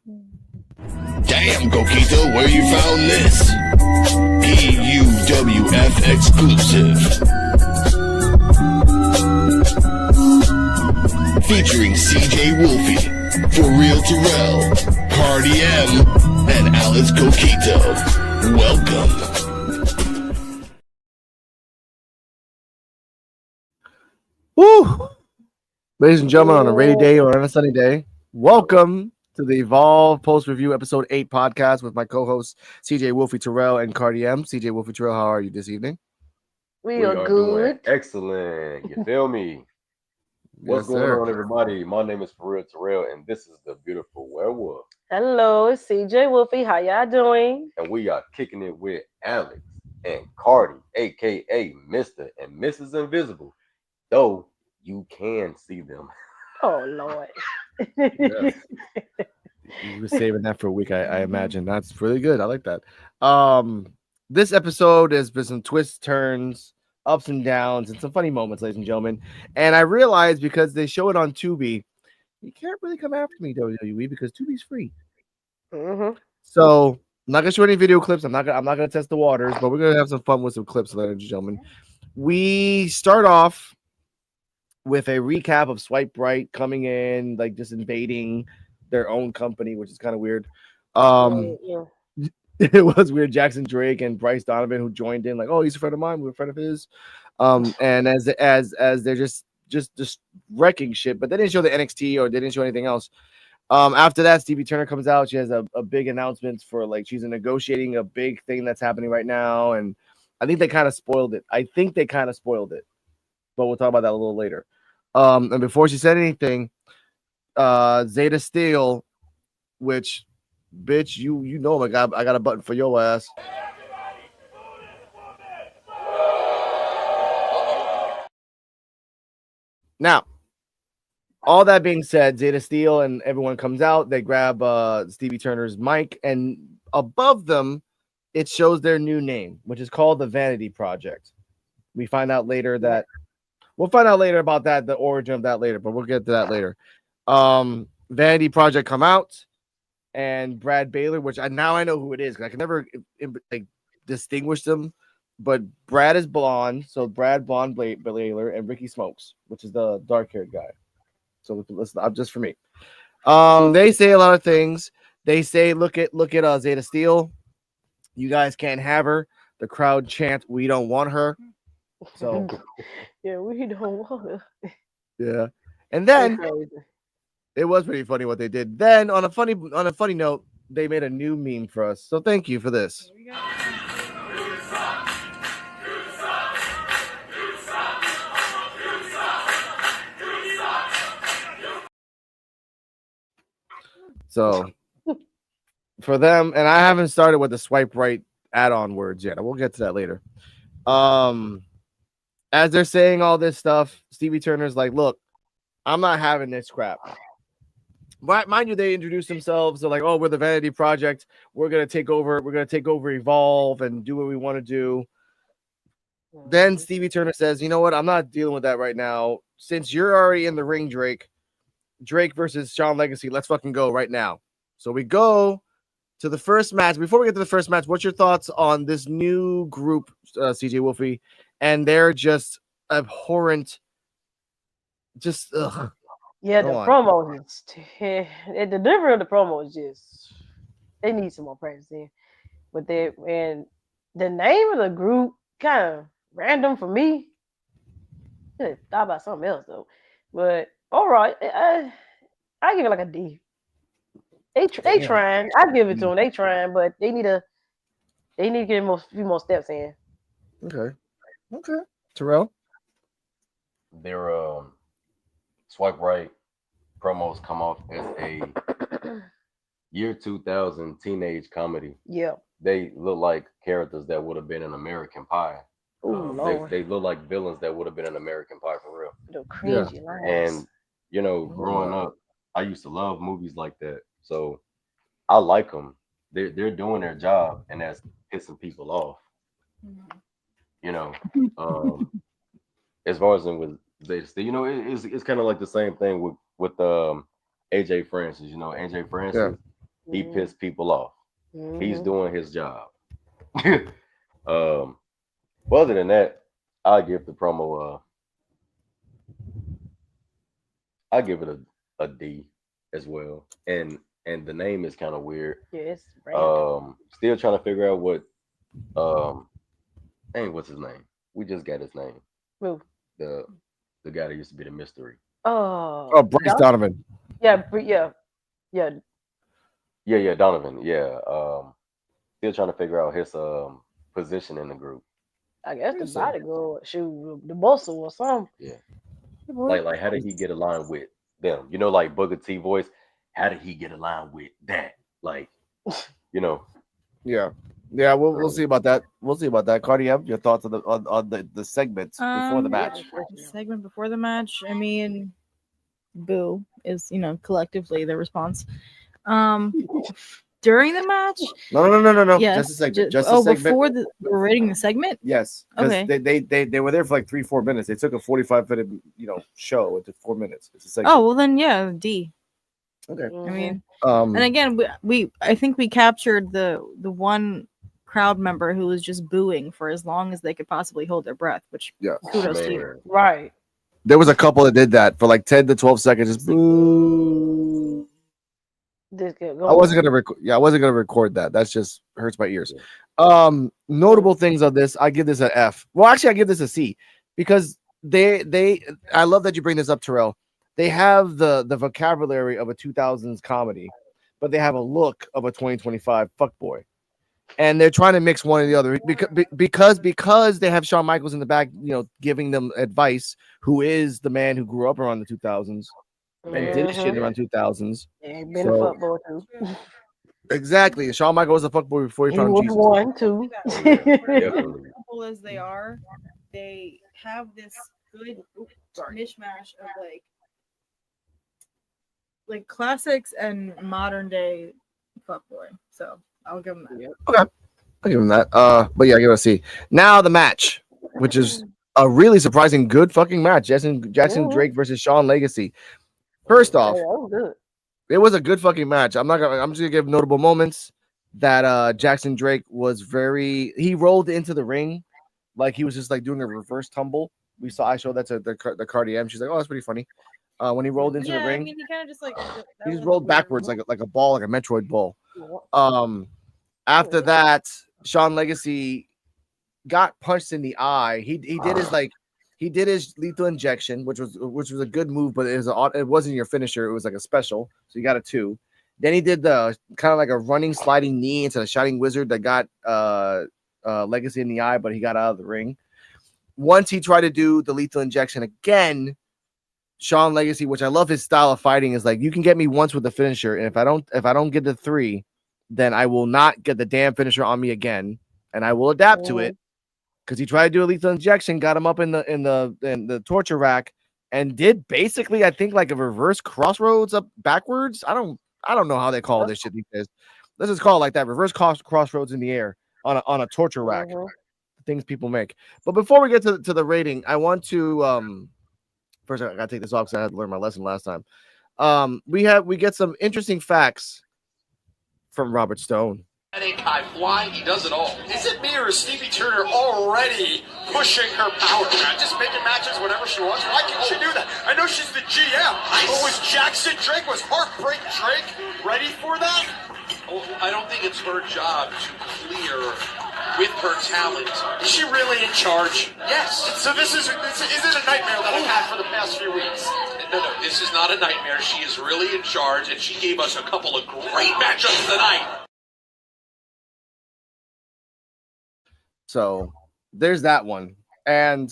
Damn, Coquito, where you found this? PUWF exclusive. Featuring CeeJayWolfy, For-Terrell, Cardi M, and Alice Coquito. Welcome. Woo! Ladies and gentlemen, on a rainy day or on a sunny day, welcome to the Evolve Post Review Episode 8 podcast with my co-hosts For-Terrell and Cardi M. CeeJayWolfy, how are you this evening? We are good. Doing excellent. You feel me? What's going on, everybody? My name is For-Terrell, and this is the beautiful werewolf. Hello, it's CeeJayWolfy. How y'all doing? And we are kicking it with Alex and Cardi, aka Mr. and Mrs. Invisible. Though you can see them. Oh Lord. Yes. You were saving that for a week, I imagine. That's really good. I like that. This episode has been some twists, turns, ups and downs, and some funny moments, ladies and gentlemen. And I realized because they show it on Tubi, you can't really come after me, WWE, because Tubi's free. So I'm not gonna show any video clips. I'm not gonna test the waters, but we're gonna have some fun with some clips, ladies and gentlemen. We start off with a recap of Swipe Right coming in, like just invading their own company, which is kind of weird. It was weird. Jackson Drake and Bryce Donovan, who joined in, like, oh, he's a friend of mine, we're a friend of his. And as they're just wrecking shit, but they didn't show the NXT or they didn't show anything else. After that, Stevie Turner comes out. She has a big announcement for, like, she's negotiating a big thing that's happening right now, and I think they kind of spoiled it. But we'll talk about that a little later. And before she said anything, Zeta Steele, which, bitch, you know, I got a button for your ass. Now, all that being said, Zeta Steele and everyone comes out. They grab Stevie Turner's mic, and above them, it shows their new name, which is called the Vanity Project. We find out later that we'll find out later about that, the origin of that later, but we'll get to that later. Vanity Project come out, and Brad Baylor, which I know who it is because I can never distinguish them, but Brad is blonde, so Brad Blonde Baylor, and Ricky Smokes, which is the dark-haired guy. So listen, just for me. They say a lot of things. They say, look at Zeta Steele. You guys can't have her. The crowd chant, "We don't want her." So yeah, we don't want her. Yeah, and then it was pretty funny what they did. Then on a funny note, they made a new meme for us. So thank you for this. So for them, and I haven't started with the Swipe Right add-on words yet. We'll get to that later. As they're saying all this stuff, Stevie Turner's like, look, I'm not having this crap. But mind you, they introduced themselves. They're like, oh, we're the Vanity Project. We're going to take over. We're going to take over Evolve and do what we want to do. Then Stevie Turner says, you know what? I'm not dealing with that right now. Since you're already in the ring, Drake versus Shawn Legacy, let's fucking go right now. So we go to the first match. Before we get to the first match, what's your thoughts on this new group, CeeJayWolfy? And they're just abhorrent. Just ugh. Yeah, the promo is the delivery of the promo is just, they need some more practice in. But and the name of the group kind of random for me. I thought about something else though. But all right, I give it like a D. They trying. I give it to them. They trying, but they need to get a few more steps in. Okay. Terrell? Their Swipe Right promos come off as a year 2000 teenage comedy. Yeah. They look like characters that would have been in American Pie. They look like villains that would have been in American Pie for real. They're cringy. And you know, growing up, I used to love movies like that. So I like them. They're doing their job, and that's pissing people off. You know, as far as them with you know, it's kind of like the same thing with AJ Francis. You know, AJ Francis. He pissed people off. He's Mhm. doing his job. Well, other than that, I'll give the promo. I give it a D as well. And the name is kind of weird. Yeah, it's random. Still trying to figure out what what's his name? We just got his name. Who? The guy that used to be the mystery. Oh, Bryce Donovan. Yeah. Yeah, Donovan. Yeah. Still trying to figure out his position in the group. I guess the bodyguard, shoot, the muscle or something. Yeah. Like how did he get aligned with them? You know, like Booker T voice. How did he get aligned with that? Like, you know. Yeah. We'll see about that. We'll see about that. Cardi, your thoughts on the segments before the match? Segment before the match. I mean, boo is collectively the response. During the match? No. Yes. Just a segment. Just a segment. Before we're rating the segment? Yes. Okay. They were there for like 3-4 minutes. They took a 45-minute show into 4 minutes. It's a segment. Oh well, then yeah, D. Okay. I mean, and again, I think we captured the one crowd member who was just booing for as long as they could possibly hold their breath. Which kudos to you. Right. There was a couple that did that for like 10 to 12 seconds. Just boo. I wasn't gonna record that. That's just hurts my ears. Notable things of this, I give this an F. Well, actually, I give this a C because I love that you bring this up, Terrell. They have the vocabulary of a 2000s comedy, but they have a look of a 2025 fuckboy. And they're trying to mix one or the other because they have Shawn Michaels in the back, giving them advice, who is the man who grew up around the 2000s and did shit around 2000s. Yeah, been a fuckboy too. Exactly. Shawn Michaels was a fuckboy before he found Jesus. One too. Simple as they are, they have this good mishmash of like classics and modern day fuckboy. So I'll give them that. Okay, I'll give him that. But yeah, I give it a C. Now the match, which is a really surprising good fucking match. Jackson Drake versus Shawn Legacy. First off, it was a good fucking match. I'm just gonna give notable moments that Jackson Drake was he rolled into the ring like he was just like doing a reverse tumble. I showed that to the Cardi M. She's like, oh, that's pretty funny. When he rolled into the ring, I mean, he kind of just he just rolled backwards like a ball, like a Metroid ball. After that, Shawn Legacy got punched in the eye. He did his lethal injection, which was a good move, but it wasn't your finisher. It was like a special, so you got a 2. Then he did the kind of like a running sliding knee into the Shining Wizard that got Legacy in the eye, but he got out of the ring. Once he tried to do the lethal injection again, Shawn Legacy, which I love his style of fighting, is like, you can get me once with the finisher, and if I don't get the 3, then I will not get the damn finisher on me again, and I will adapt to it. Because he tried to do a lethal injection, got him up in the torture rack, and did basically, I think, like a reverse crossroads up backwards. I don't know how they call this shit these days. Let's just call it like that: reverse crossroads in the air on a torture rack. Things people make. But before we get to the rating, I want to first I gotta take this off because I had to learn my lesson last time. We get some interesting facts from Robert Stone. High flying, he does it all. Is it me or is Stevie Turner already pushing her power around, just making matches whenever she wants? Why can't she do that? I know she's the GM. But was Jackson Drake, was Heartbreak Drake ready for that? Well, I don't think it's her job to clear with her talent. Is she really in charge? Yes. So this isn't a nightmare that I've had for the past few weeks. No, this is not a nightmare. She is really in charge, and she gave us a couple of great matchups tonight. So there's that one. And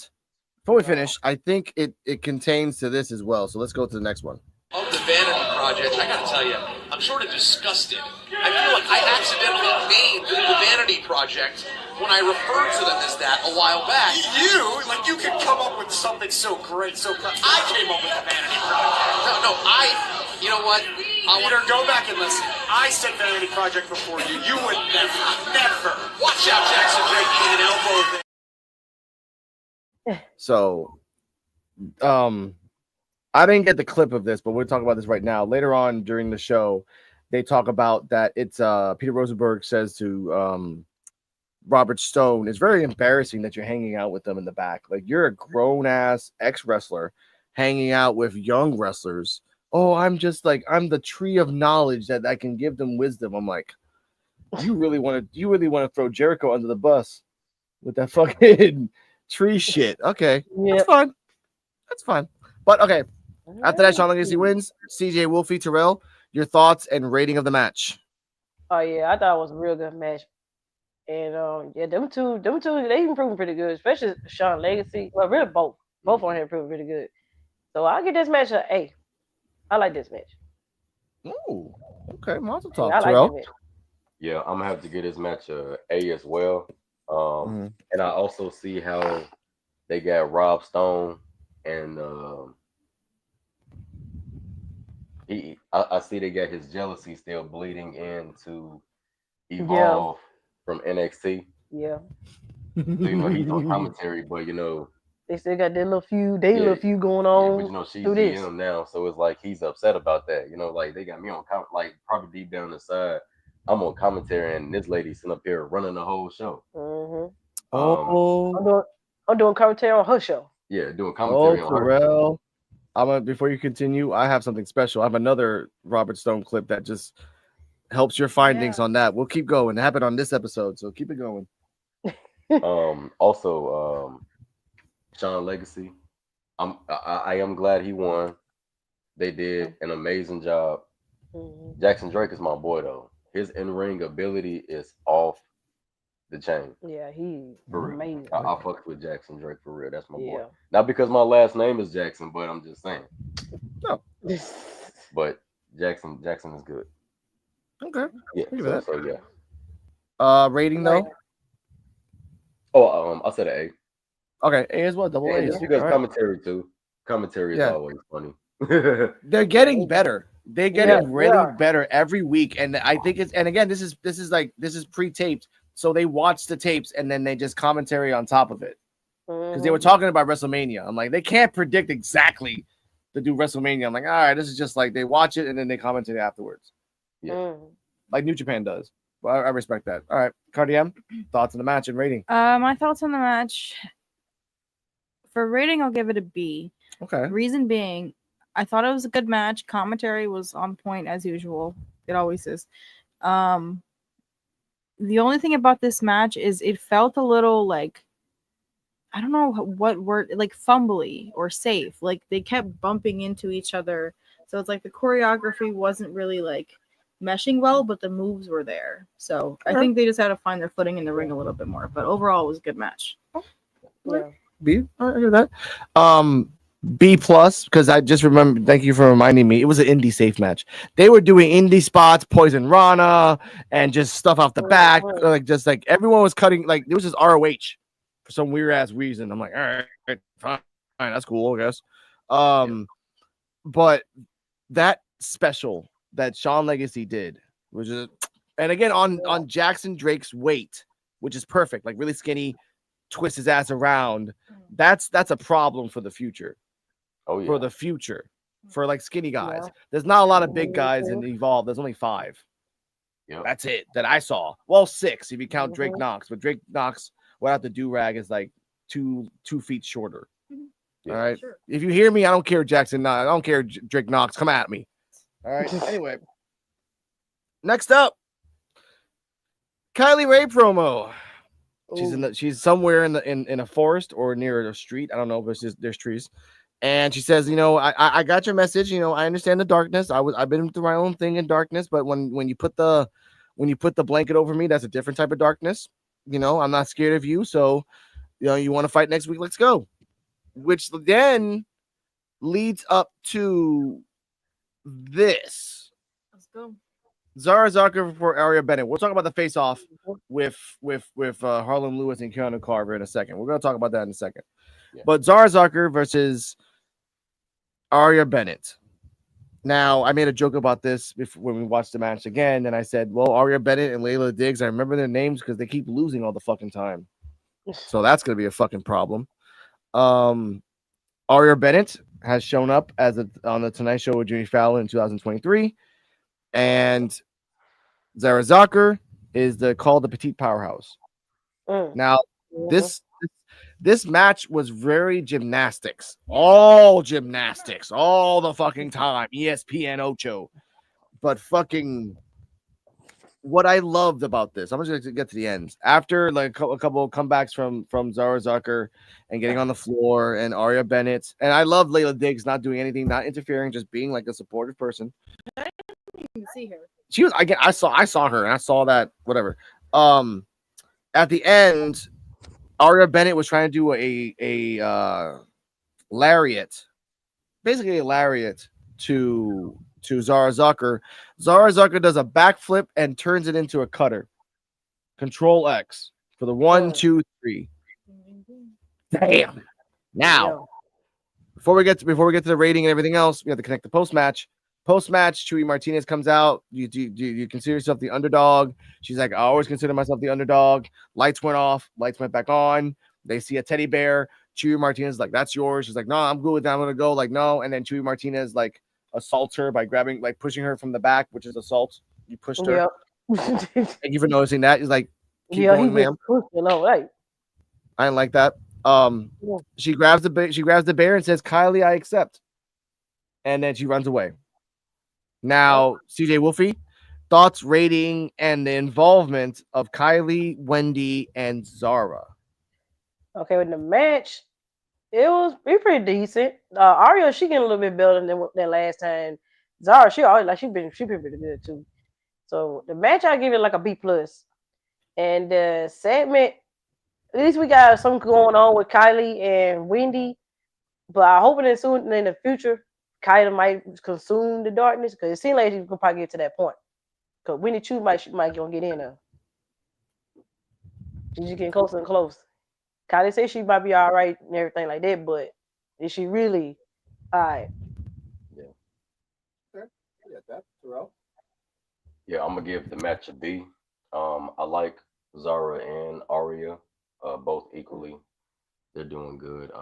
before we finish, I think it contains to this as well. So let's go to the next one. Of the Vanity Project, I gotta tell you, I'm sort of disgusted. I feel like I accidentally named the Vanity Project when I referred to them as that a while back. You could come up with something so great, so great. I came up with the Vanity Project. No, you know what? Peter, go back and listen. I said Vanity Project before you. You would never. Watch out, Jackson Drake, you need an elbow there. So, I didn't get the clip of this, but we'll talk about this right now. Later on during the show, they talk about that it's Peter Rosenberg says to Robert Stone, it's very embarrassing that you're hanging out with them in the back. Like, you're a grown ass ex-wrestler hanging out with young wrestlers. Oh, I'm the tree of knowledge that I can give them wisdom. I'm like, you really want to throw Jericho under the bus with that fucking tree shit. Okay. Yeah. That's fine. But okay. After that, Shawn Legacy wins. CeeJayWolfy, Terrell, your thoughts and rating of the match. Oh yeah, I thought it was a real good match. And yeah, them two, they improving pretty good, especially Shawn Legacy. Well, really both on here improving pretty good. So I'll give this match an A. I like this match. Ooh, okay, Mazel Hey, Tov, I Terrell. like this match. Yeah, I'm gonna have to give this match a A as well. And I also see how they got Rob Stone and I see they got his jealousy still bleeding into Evolve from NXT. Yeah. So, he's on commentary, but they still got their little feud, little feud going on. but she's through this. GM now, so it's like he's upset about that. Like they got me on probably deep down inside, I'm on commentary, and this lady sitting up here running the whole show. I'm doing commentary on her show. Yeah, doing commentary on Terrell. Before you continue, I have something special. I have another Robert Stone clip that just helps your findings on that. We'll keep going. It happened on this episode, so keep it going. Also, Shawn Legacy. I am glad he won. They did an amazing job. Jackson Drake is my boy though. His in-ring ability is off the chain. Yeah, he's amazing. I fucked with Jackson Drake for real. That's my boy. Not because my last name is Jackson, but I'm just saying. No. But Jackson is good. Okay. Yeah. So yeah. Rating though? Oh, I said an A. Okay, A as well. Double A. Just because commentary too. Commentary is always funny. They're getting better. They're getting really better every week, and I think it's. And again, this is pre-taped, so they watch the tapes and then they just commentary on top of it because they were talking about WrestleMania. I'm like, they can't predict exactly to do WrestleMania. I'm like, all right, this is just like they watch it and then they commentate afterwards. Yeah, like New Japan does. Well, I respect that. All right, Cardi M, thoughts on the match and rating. My thoughts on the match. For rating, I'll give it a B. Okay. Reason being, I thought it was a good match. Commentary was on point as usual. It always is. The only thing about this match is it felt a little like, I don't know what word, like fumbly or safe. Like they kept bumping into each other. So it's like the choreography wasn't really like meshing well, but the moves were there. So I think they just had to find their footing in the ring a little bit more. But overall, it was a good match. Yeah. B. I hear that. B plus, because I just remember. Thank you for reminding me. It was an indie safe match. They were doing indie spots, Poison Rana, and just stuff off the back. Just like everyone was cutting. Like it was just ROH for some weird ass reason. I'm like, all right, fine, that's cool, I guess. But that special that Shawn Legacy did was just, and again on Jackson Drake's weight, which is perfect. Like really skinny. Twist his ass around. That's a problem for the future. Oh yeah. For the future, for like skinny guys. There's not a lot of big guys in Evolve. There's only 5. Yeah. That's it that I saw. Well, 6 if you count Drake Knox, but Drake Knox without the do-rag is like 2 feet shorter. All right. Sure. If you hear me, I don't care, Jackson. I don't care, Drake Knox. Come at me. All right. Anyway, next up, Kylie Ray promo. She's somewhere in a forest or near a street. I don't know, but there's trees. And she says, I got your message. I understand the darkness. I've been through my own thing in darkness, but when you put the blanket over me, that's a different type of darkness. I'm not scared of you. So, you want to fight next week? Let's go. Which then leads up to this. Let's go. Zara Zarker for Aria Bennett. We'll talk about the face-off with Harlem Lewis and Keanu Carver in a second. We're going to talk about that in a second. Yeah. But Zara Zarker versus Aria Bennett. Now, I made a joke about this when we watched the match again, and I said, well, Aria Bennett and Layla Diggs, I remember their names because they keep losing all the fucking time. So that's going to be a fucking problem. Aria Bennett has shown up on the Tonight Show with Jimmy Fallon in 2023. and Zara Zucker is called the petite powerhouse. Now, this match was very gymnastics, all the fucking time. ESPN Ocho, but fucking. What I loved about this, I'm just going to get to the ends. After like a couple of comebacks from Zara Zucker and getting on the floor and Arya Bennett, and I love Layla Diggs not doing anything, not interfering, just being like a supportive person. I didn't even see her. She was I saw her and I saw that whatever. At the end, Arya Bennett was trying to do a lariat, basically a lariat to Zara Zucker. Zara Zucker does a backflip and turns it into a cutter. Control X for the 1, 2, 3. Damn. Now, before we get to the rating and everything else, we have to connect the post match. Post match, Chewy Martinez comes out. You consider yourself the underdog? She's like, I always consider myself the underdog. Lights went off. Lights went back on. They see a teddy bear. Chewy Martinez is like, that's yours. She's like, no, I'm good with that. I'm gonna go. Like, no. And then Chewy Martinez like assaults her by pushing her from the back, which is assault. You pushed her. Yep. Thank you for noticing that. He's like, keep going, ma'am. Right. I didn't like that. She grabs the bear and says, Kylie, I accept. And then she runs away. Now, CeeJayWolfy, thoughts, rating, and the involvement of Kylie, Wendy, and Zara. Okay, with the match, it was pretty decent. Arya, she getting a little bit better than last time. Zara, she been pretty good too. So the match, I give it like a B+. And the segment, at least we got something going on with Kylie and Wendy. But I hope that soon in the future, Kylie might consume the darkness, because it seems like she could probably get to that point. Because Wendy Chu might gonna get in there. She's getting closer and closer. Kylie says she might be all right and everything like that, but is she really all right? Yeah. Yeah, I'm gonna give the match a B. I like Zara and Arya both equally. They're doing good.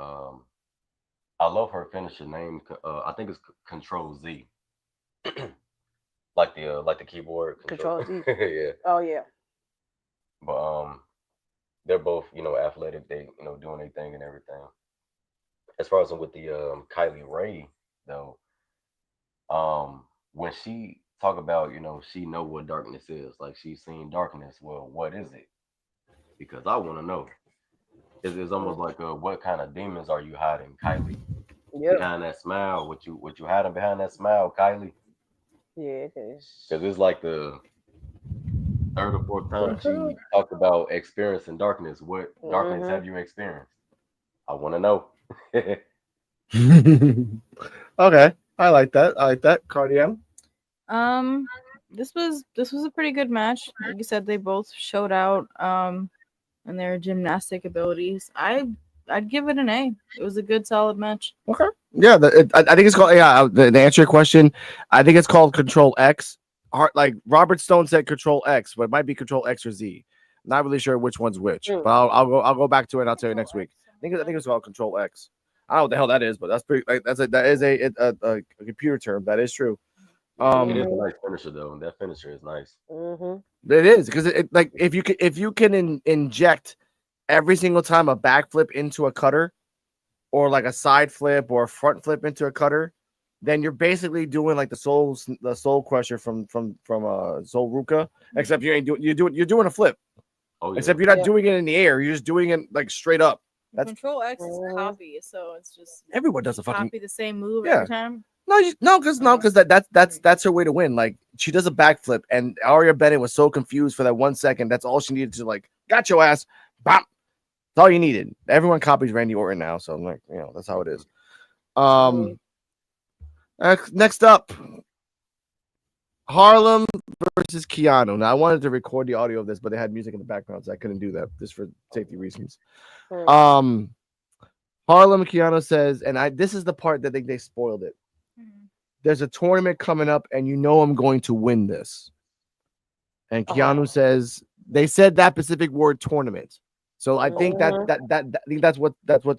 I love her finisher name. I think it's Control Z, like the keyboard. Control Z. Yeah. Oh yeah. But they're both athletic. They doing their thing and everything. As far as with the Kylie Ray though, when she talk about she know what darkness is, like she's seen darkness. Well, what is it? Because I want to know. It's almost like what kind of demons are you hiding, Kylie? Yeah. Behind that smile, what you hiding behind that smile, Kylie? Yeah, because it's like the third or fourth time she talked about experiencing darkness. What darkness have you experienced? I want to know. Okay, I like that. Cardi M. This was a pretty good match. Like you said, they both showed out in their gymnastic abilities. I'd give it an A. It was a good, solid match. Okay. Yeah, I think it's called. Yeah, to answer your question, I think it's called Control X. Like Robert Stone said, Control X, but it might be Control X or Z. Not really sure which one's which. But I'll go back to it. And I'll tell you next week. I think it's called Control X. I don't know what the hell that is, but that's pretty. Like, that is a computer term. That is true. It is a nice finisher though. That finisher is nice. It is, because like if you can inject every single time a backflip into a cutter, or like a side flip or a front flip into a cutter, then you're basically doing like the soul crusher from Soul Ruka, except you're doing a flip. Oh, yeah. Except you're not doing it in the air, you're just doing it like straight up. That's Control X is copy, so it's just everyone does a fucking copy the same move every time. Because that's her way to win. Like, she does a backflip, and Arya Bennett was so confused for that 1 second. That's all she needed to, like, got your ass. Bam. That's all you needed. Everyone copies Randy Orton now, so I'm like, that's how it is. Next up, Harlem versus Keanu. Now, I wanted to record the audio of this, but they had music in the background, so I couldn't do that just for safety reasons. Harlem Keanu says, and this is the part that they spoiled it. There's a tournament coming up, and I'm going to win this. And Keanu says, they said that specific word, tournament. So I think that's what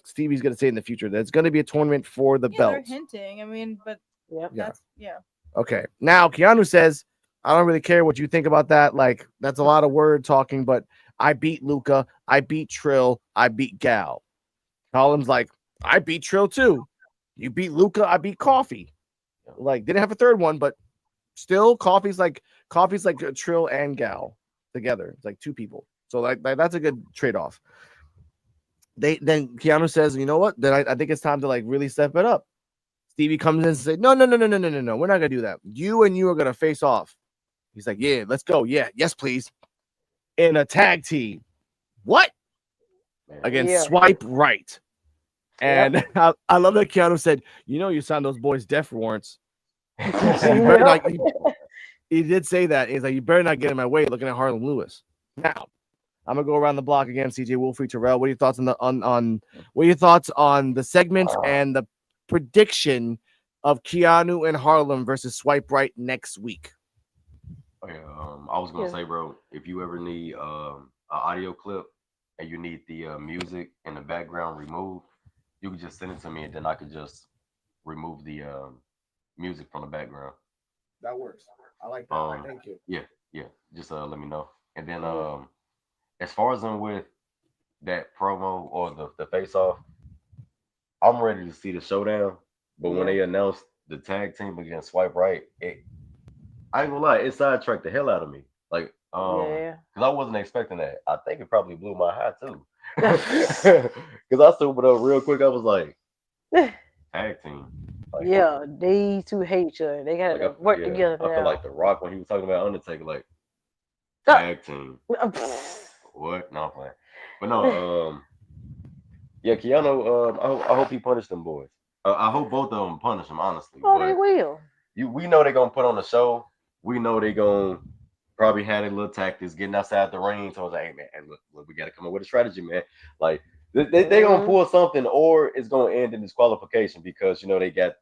Stevie's going to say in the future. There's going to be a tournament for the belt. They're hinting. I mean, but that's. Okay. Now Keanu says, I don't really care what you think about that. Like, that's a lot of word talking, but I beat Luca, I beat Trill, I beat Gal. Column's like, I beat Trill too. You beat Luca, I beat Coffee. Like, didn't have a third one, but still, Coffee's like Trill and Gal together. It's like two people. So like that's a good trade-off. Then Keanu says, you know what? Then I think it's time to like really step it up. Stevie comes in and says, no, we're not gonna do that. You and you are gonna face off. He's like, yeah, let's go. Yeah, yes, please. In a tag team. What? Against Swipe Right. And I love that Keanu said, you know, you signed those boys' death warrants. You better not, he did say that. He's like, you better not get in my way looking at Harlem Lewis. Now, I'm gonna go around the block again. CeeJayWolfy, Terrell, what are your thoughts what are your thoughts on the segment and the prediction of Keanu and Harlem versus Swipe Right next week? Oh, yeah, I was gonna say, bro, if you ever need an audio clip and you need the music in the background removed, you can just send it to me, and then I could just remove the music from the background. That works. I like that. Thank you. Yeah. Just let me know. And then as far as I'm with that promo or the face off, I'm ready to see the showdown. But when they announced the tag team against Swipe Right, I ain't gonna lie, it sidetracked the hell out of me. Like, because I wasn't expecting that. I think it probably blew my high too. Because I zoomed it up real quick. I was like, tag team. Like, these two hate each other. They gotta work together. I feel like The Rock when he was talking about Undertaker, like tag team. What? No, I'm playing. But no, Keanu. I hope he punished them boys. I hope both of them punish him. Honestly, they will. We know they're gonna put on the show. We know they're gonna probably have their little tactics, getting outside the ring. So I was like, hey man, look, we gotta come up with a strategy, man. Like they gonna pull something, or it's gonna end in disqualification because you know they got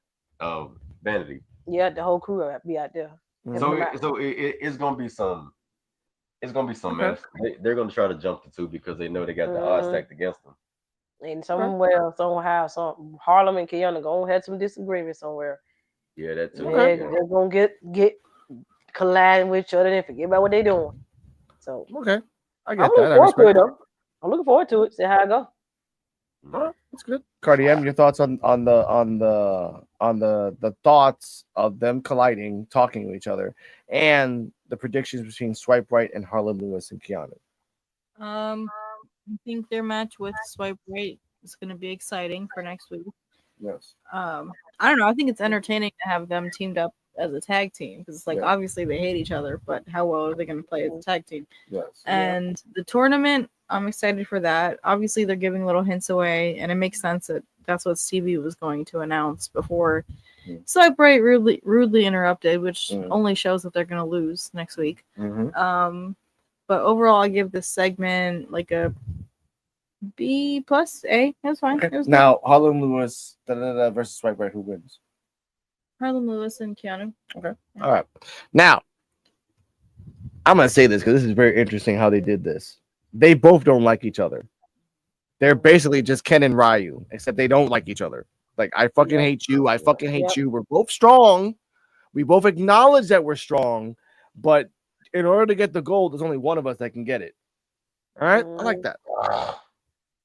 Vanity. Yeah, the whole crew will be out there. So it's gonna be some. It's gonna be some mess. They're gonna try to jump the two because they know they got the odds stacked against them. And somewhere, somehow, some Harlem and Keanu gonna have some disagreement somewhere. Yeah, that too. They're gonna get colliding with each other and forget about what they're doing. So I get that. I'm looking forward to it. See how it go. That's good. Cardi M, your thoughts on the thoughts of them colliding, talking to each other, and the predictions between Swipe Right and Harlem Lewis and Keanu. I think their match with Swipe Right is going to be exciting for next week. Yes. I don't know. I think it's entertaining to have them teamed up as a tag team because it's like obviously they hate each other, but how well are they going to play as a tag team? Yes. And the tournament, I'm excited for that. Obviously, they're giving little hints away, and it makes sense that that's what Stevie was going to announce before Swipe Right rudely interrupted, which only shows that they're going to lose next week. But overall, I give this segment like a B plus A. That's fine. Okay. Now, Harlem Lewis versus Swipe Right, who wins? Harlem Lewis and Keanu. Okay. All right. Now, I'm going to say this because this is very interesting how they did this. They both don't like each other. They're basically just Ken and Ryu, except they don't like each other. Like, I fucking hate you. I fucking hate you. We're both strong. We both acknowledge that we're strong. But in order to get the gold, there's only one of us that can get it. All right? I like that.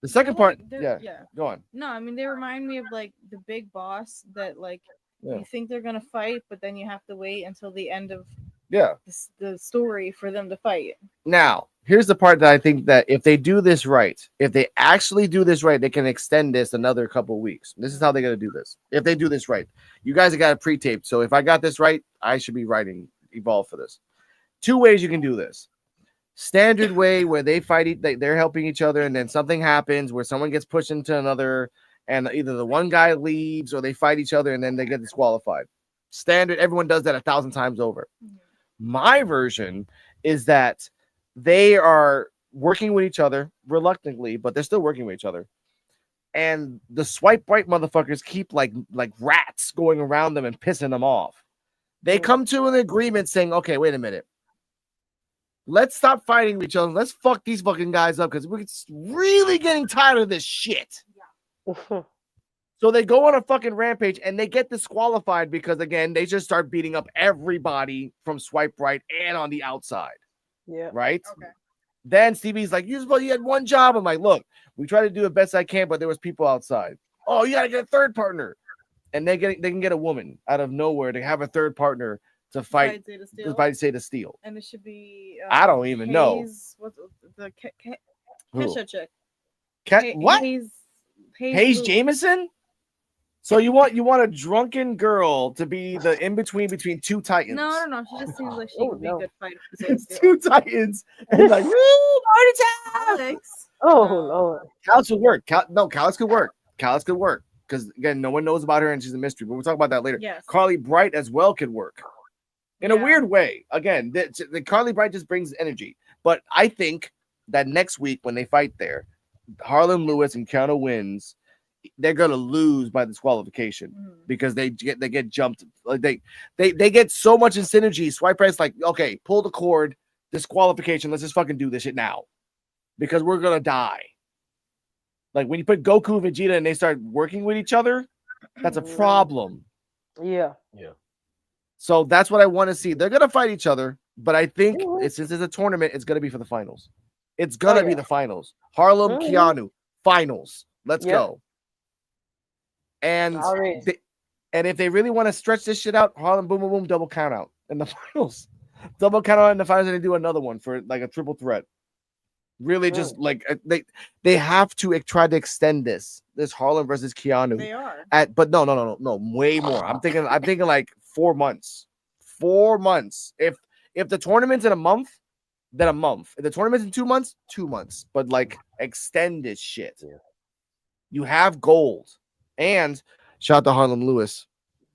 The second part, go on. No, I mean, they remind me of like the big boss that like you think they're going to fight, but then you have to wait until the end of the story for them to fight. Now, here's the part that I think that if they do this right, if they actually do this right, they can extend this another couple of weeks. This is how they're going to do this. If they do this right, you guys have got it pre-taped. So if I got this right, I should be writing Evolve for this. 2 ways you can do this. Standard way where they fight, they're helping each other, and then something happens where someone gets pushed into another, and either the one guy leaves or they fight each other and then they get disqualified. Standard, everyone does that 1,000 times over. My version is that they are working with each other reluctantly, but they're still working with each other. And the Swipe Right motherfuckers keep like rats going around them and pissing them off. They come to an agreement saying, okay, wait a minute. Let's stop fighting with each other. Let's fuck these fucking guys up because we're really getting tired of this shit. So they go on a fucking rampage and they get disqualified because again they just start beating up everybody from Swipe Right and on the outside. Yeah. Right. Okay. Then Stevie's like, you had one job. I'm like, look, we try to do the best I can, but there was people outside. Oh, you gotta get a third partner, and they can get a woman out of nowhere to have a third partner to fight. Zeta Steel. And it should be. I don't even know. What's the Who? Kesha chick? What? Hayes Jameson? So you want a drunken girl to be the in between two titans? No. She just seems like she would be a good fighter for Zeta Steel. Two titans, and like, woo, party time! Alex. Oh Lord. Calix could work. Calix could work. Calix could work because again, no one knows about her and she's a mystery. But we'll talk about that later. Yes. Carly Bright as well could work in a weird way. Again, the Carly Bright just brings energy. But I think that next week when they fight there, Harlan Lewis and Keanu wins. They're gonna lose by disqualification because they get jumped. Like they get so much in synergy. Swipe Right's like, okay, pull the cord, disqualification. Let's just fucking do this shit now because we're gonna die. Like when you put Goku and Vegeta and they start working with each other, that's a problem. Yeah. So that's what I want to see. They're gonna fight each other, but I think since it's a tournament, it's gonna be for the finals. It's gonna be the finals. Harlem, Keanu, finals. Let's go. And if they really want to stretch this shit out, Harlem, boom, boom, boom, double count out in the finals. Double count out in the finals, and they do another one for like a triple threat. Really, just like they have to try to extend this Harlem versus Keanu. They are. But no, way more. I'm thinking like 4 months. 4 months. If the tournament's in a month, then a month. If the tournament's in 2 months, 2 months. But like extend this shit. Yeah. You have gold. And shout out to Harlem Lewis.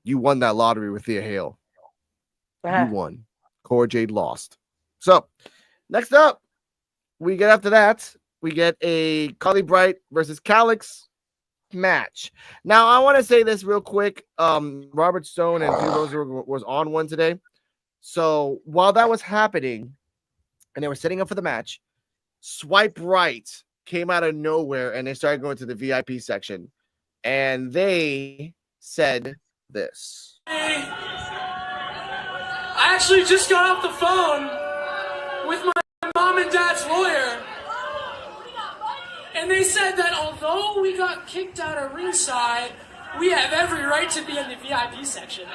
You won that lottery with Thea Hale. You won. Cora Jade lost. So next up, we get a Carly Bright versus Calix match. Now I want to say this real quick. Robert Stone and P. Rose was on one today. So while that was happening, and they were setting up for the match, Swipe Right came out of nowhere and they started going to the VIP section. And they said this. Hey, I actually just got off the phone with my mom and dad's lawyer. And they said that although we got kicked out of ringside, we have every right to be in the VIP section.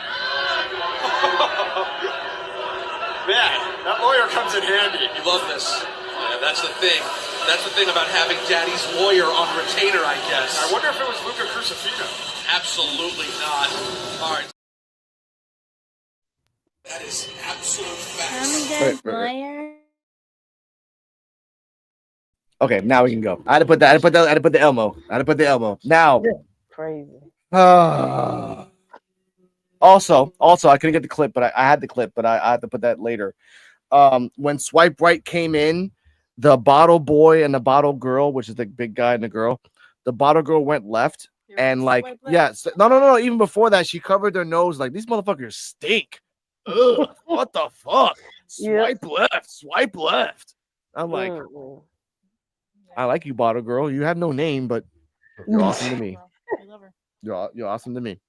Man, that lawyer comes in handy. You love this. Yeah, that's the thing. That's the thing about having Daddy's lawyer on retainer, I guess. I wonder if it was Luca Crucifino. Absolutely not. All right. That is absolute facts. Lawyer. Okay, now we can go. I had to put the Elmo. Now. Crazy. Also, I couldn't get the clip, but I had the clip, but I had to put that later. When Swipe Right came in, the bottle boy and the bottle girl, which is the big guy and the girl, the bottle girl went left. And like, no. Even before that, she covered their nose like these motherfuckers stink. Ugh, what the fuck? Swipe left. I'm like, I like you, bottle girl. You have no name, but you're awesome to me. You're awesome to me.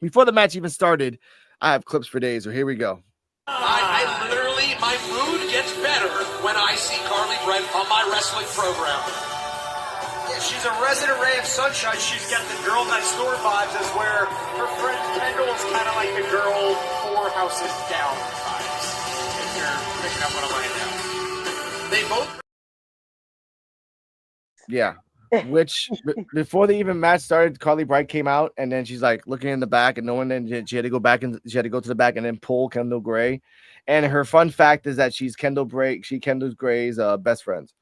Before the match even started, I have clips for days. So here we go. I literally, my mood gets better when I see Carly Bright on my wrestling program. Yeah, she's a resident ray of sunshine. She's got the girl next door vibes, as where her friend Kendall's kind of like the girl 4 houses down vibes. If you're picking up what I'm laying down. They both. Yeah. Which before the even match started, Carly Bright came out and then she's like looking in the back and no one. Then she had to go back and she had to go to the back and then pull Kendall Gray. And her fun fact is that she's Kendall Gray's best friends.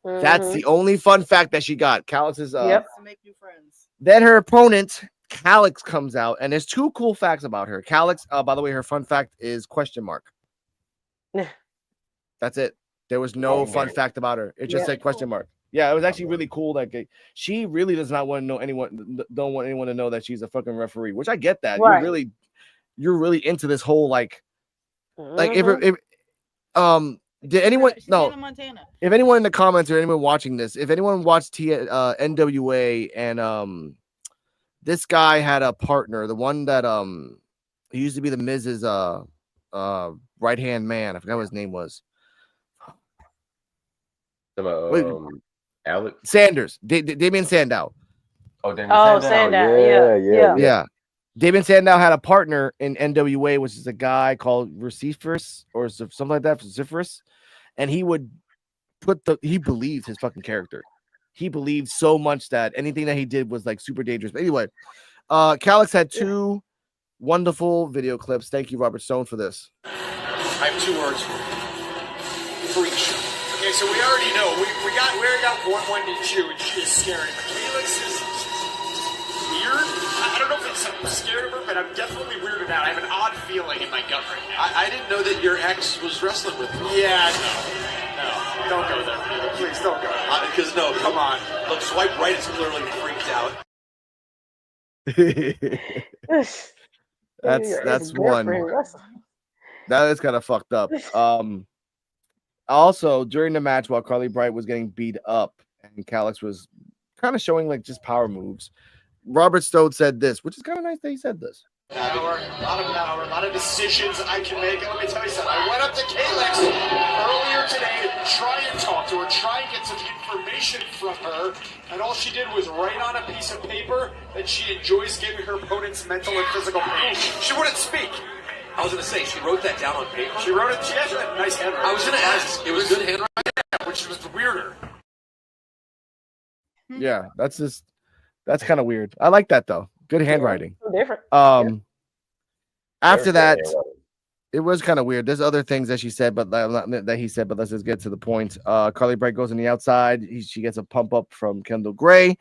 Mm-hmm. That's the only fun fact that she got. Calix is to make new friends. Then her opponent Calix comes out and there's 2 cool facts about her. Calix, by the way, her fun fact is question mark. That's it. There was no fun fact about her. It just said question mark. Yeah, it was actually really cool that she really does not want to know don't want anyone to know that she's a fucking referee, which I get that. Right. You're really into this whole like if did anyone if anyone in the comments or anyone watching this, if anyone watched NWA and this guy had a partner, the one that he used to be the Miz's right hand man. I forgot what his name was. Wait. Alex Sanders, Damian Sandow. Oh, Damien Oh, Sandow. Sandow, Yeah. Damian Sandow had a partner in NWA, which is a guy called Recephus or something like that, Zephyrus, and he would he believed his fucking character. He believed so much that anything that he did was like super dangerous. But anyway, Calix had 2 wonderful video clips. Thank you, Robert Stone, for this. I have 2 words for each. Okay, so we already know we already got one to chew, and she is scary. But Felix is weird. I don't know if it's I'm scared of her, but I'm definitely weirded out. I have an odd feeling in my gut right now. I didn't know that your ex was wrestling with me. Yeah, no, don't go there, Peter. Please don't go. Because no, come on. Look, swipe right is clearly freaked out. That's one. That is kind of fucked up. Also, during the match, while Carly Bright was getting beat up and Calix was kind of showing like just power moves, Robert Stone said this, which is kind of nice that he said this. Power, a lot of decisions I can make. And let me tell you something. I went up to Calix earlier today to try and talk to her, try and get some information from her, and all she did was write on a piece of paper that she enjoys giving her opponents mental and physical pain. She wouldn't speak. I was going to say, she wwrote that down on paper? She wrote it, she has a nice handwriting. I was going to ask, it was good handwriting? Yeah, which was weirder. Yeah, that's kind of weird. I like that though. Good handwriting. Different. After that, it was kind of weird. There's other things that she said, but that he said, but let's just get to the point. Carly Bright goes on the outside. She gets a pump up from Kendall Gray.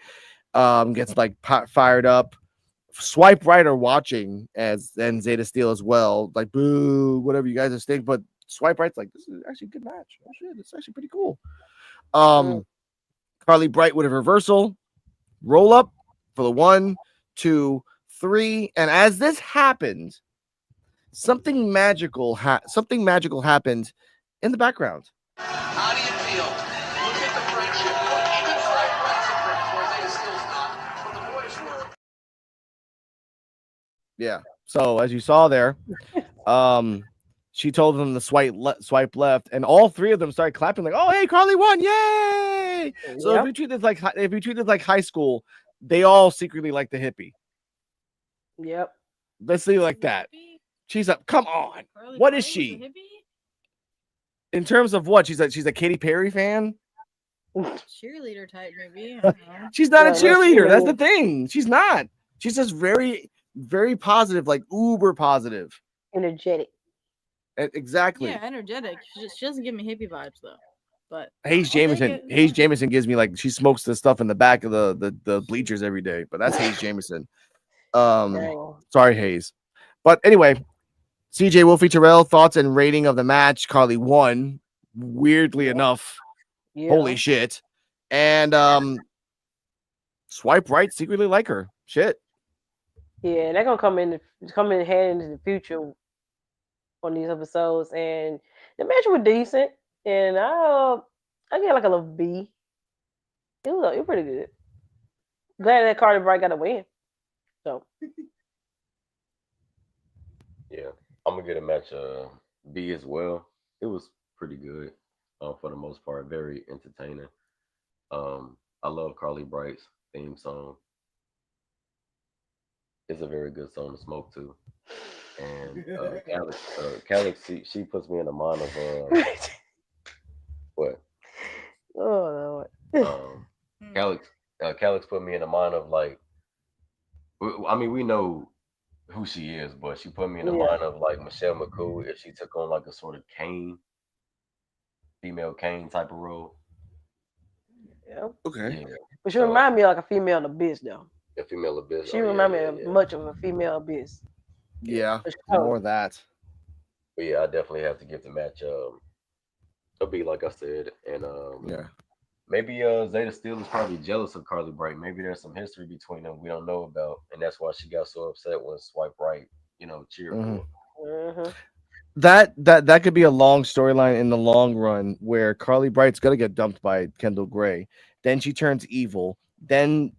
Gets like fired up. Swipe right are watching and Zeta Steel as well. Like, boo, whatever you guys are stink. But Swipe right's like, this is actually a good match. Oh shit, it's actually pretty cool. Carly Bright with a reversal, roll up for the 1, 2, 3, and as this happened, something magical happened in the background. How do you feel? Look at the friendship. Even Swipe Right's a friend for Zeta Steel's not, but the boys were. Yeah. So as you saw there, she told them to swipe left, and all 3 of them started clapping like, "Oh, hey, Carly won! Yay!" So if you treat this like high school, they all secretly like the hippie. Yep. Basically like that. She's up. Come on. What is she? In terms of what? She's a Katy Perry fan. Cheerleader type, maybe. I don't know. She's not a cheerleader. That's the thing. She's not. She's just very, very positive, like uber positive. Energetic. Exactly. Yeah, energetic. She doesn't give me hippie vibes though. But Hayes Jameson gives me like she smokes the stuff in the back of the bleachers every day, but that's Hayes Jameson. Sorry, Hayes. But anyway, CeeJayWolfy thoughts and rating of the match. Carly won, weirdly enough. Yeah. Holy shit. And Swipe Right secretly like her. Shit. Yeah, they're gonna come in head into the future on these episodes, and the match was decent, and I get like a little B. It was pretty good. Glad that Carly Bright got a win. So yeah, I'm gonna get a match B as well. It was pretty good for the most part, very entertaining. I love Carly Bright's theme song. It's a very good song to smoke to. And Calix, she puts me in the mind of what? Oh Lord. Calix put me in the mind of like, I mean, we know who she is, but she put me in the mind of like Michelle McCool if she took on like a sort of female Kane type of role. Yeah. Okay. Yeah. But she remind me of like a female abyss though. A female abyss. She remind me of much of a female abyss. Yeah, more of that. But yeah, I definitely have to give the match a B, like I said, and maybe Zeta Steel is probably jealous of Carly Bright. Maybe there's some history between them we don't know about, and that's why she got so upset when Swipe Right, cheered for her. That could be a long storyline in the long run where Carly Bright's gonna get dumped by Kendall Gray. Then she turns evil. Then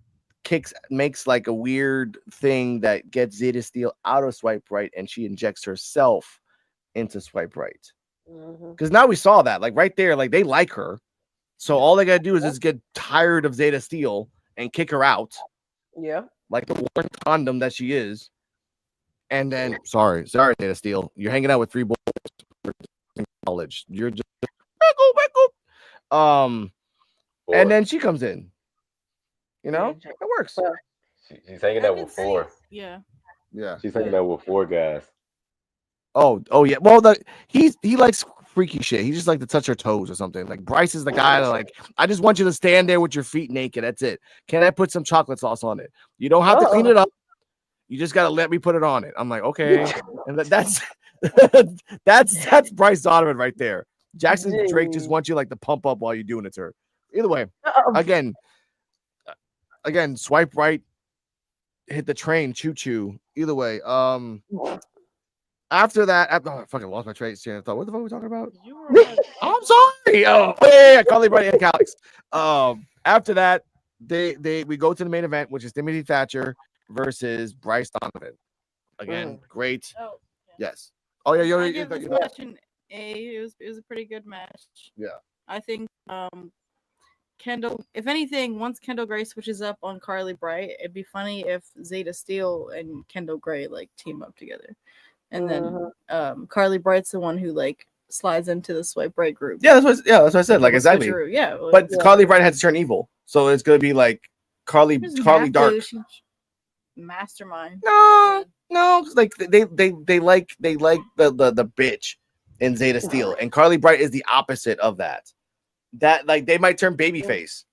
makes like a weird thing that gets Zeta Steel out of Swipe Right, and she injects herself into Swipe Right. Because now we saw that, like right there, like they like her. So all they gotta do is just get tired of Zeta Steel and kick her out, Yeah. like the worn condom that she is. And then, sorry, Zeta Steel, you're hanging out with 3 boys in college. You're just and then she comes in. You know, Yeah. it works. Well, She's hanging out with 4. Yeah. Yeah. She's hanging out with 4 guys. Oh yeah. Well, he likes freaky shit. He just like to touch her toes or something. Like Bryce is the guy that like, I just want you to stand there with your feet naked. That's it. Can I put some chocolate sauce on it? You don't have to clean it up. You just gotta let me put it on it. I'm like, okay. And that's that's Bryce Donovan right there. Jackson Drake just wants you like to pump up while you're doing it to her. Either way, again, Swipe Right, hit the train, choo choo. Either way, after that, I fucking lost my train of thought. What the fuck are we talking about? I'm sorry. Oh yeah, Carly Bright and Calix. After that, we go to the main event, which is Timothy Thatcher versus Bryce Donovan. Again, great. Oh, yes. Oh yeah, I give this match an A. It was a pretty good match. Yeah. I think Kendall, if anything, once Kendall Gray switches up on Carly Bright, it'd be funny if Zeta Steel and Kendall Gray like team up together. And then Carly Bright's the one who like slides into the Swipe Right group. Yeah, that's what I said. Like exactly. Yeah. But Carly Bright had to turn evil. So it's gonna be like Carly Dark. Mastermind. No, like they like the bitch in Zeta Steel, and Carly Bright is the opposite of that. That like they might turn babyface